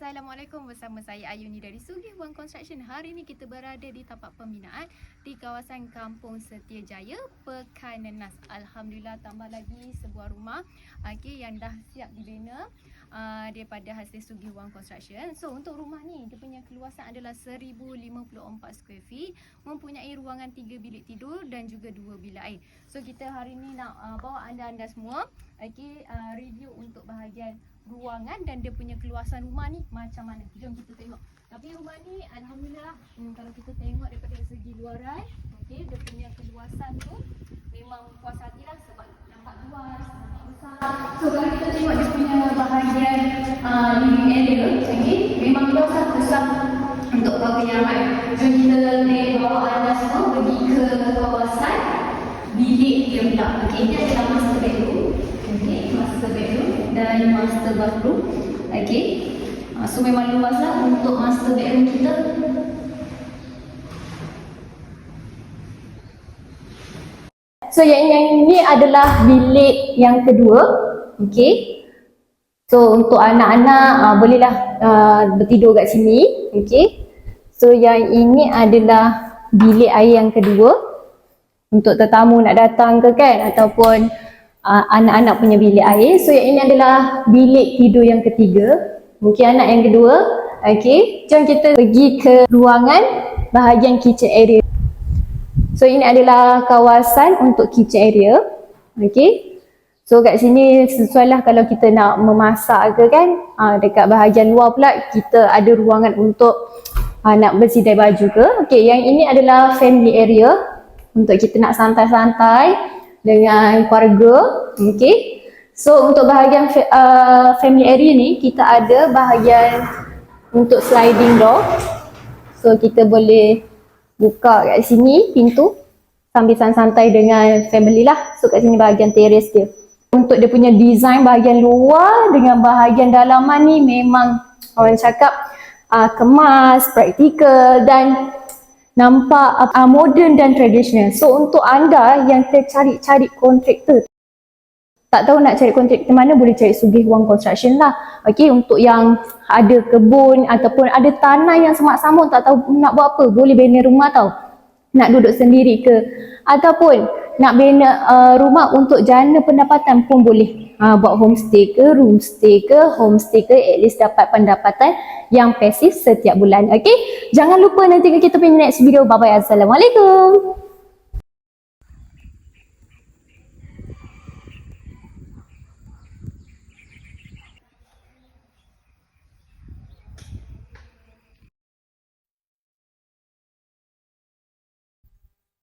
Assalamualaikum, bersama saya Ayuni dari Sugih One Construction. Hari ini kita berada di tapak pembinaan di kawasan Kampung Setiajaya, Pekanenas. Alhamdulillah, tambah lagi sebuah rumah yang dah siap dibina daripada hasil Sugih One Construction. So untuk rumah ni, dia punya keluasan adalah 1054 square feet, mempunyai ruangan 3 bilik tidur dan juga 2 bilik air. So kita hari ni nak bawa anda semua review untuk bahagian ruangan dan dia punya keluasan rumah ni macam mana. Jom kita tengok. Tapi rumah ni alhamdulillah, kalau kita tengok daripada segi luaran, dia punya keluasan tu memang puas hatilah sebab nampak luas, nampak besar. So kalau kita tengok dia punya bahagian living area, memang luasan besar untuk bagi yang ramai. Jom kita bawa anda semua pergi ke kawasan bilik dia pula. Ini adalah master bedroom. Master bedroom dan master bathroom. So memang luaslah untuk master bedroom kita. So yang ini adalah bilik yang kedua. So untuk anak-anak bolehlah bertidur kat sini. So yang ini adalah bilik air yang kedua untuk tetamu nak datang ke kan, ataupun anak-anak punya bilik air. So yang ini adalah bilik tidur yang ketiga. Mungkin anak yang kedua. Jom kita pergi ke ruangan bahagian kitchen area. So ini adalah kawasan untuk kitchen area. So kat sini sesuai lah kalau kita nak memasak ke kan. Dekat bahagian luar pula kita ada ruangan untuk nak bersidai baju ke. Yang ini adalah family area untuk kita nak santai-santai dengan keluarga. So untuk bahagian family area ni, kita ada bahagian untuk sliding door. So kita boleh buka kat sini pintu sambil santai dengan family lah. So kat sini bahagian terrace dia. Untuk dia punya design bahagian luar dengan bahagian dalaman ni memang orang cakap kemas, praktikal dan nampak moden dan tradisional. So untuk anda yang tercari-cari kontraktor, tak tahu nak cari kontraktor mana, boleh cari Sugih One Construction lah. Untuk yang ada kebun ataupun ada tanah yang semak-samuk, tak tahu nak buat apa, boleh bina rumah tau. Nak duduk sendiri ke, ataupun nak bina rumah untuk jana pendapatan pun boleh. Buat homestay ke, roomstay ke, homestay ke, at least dapat pendapatan yang pasif setiap bulan. Jangan lupa nanti kita punya next video. Bye bye. Assalamualaikum.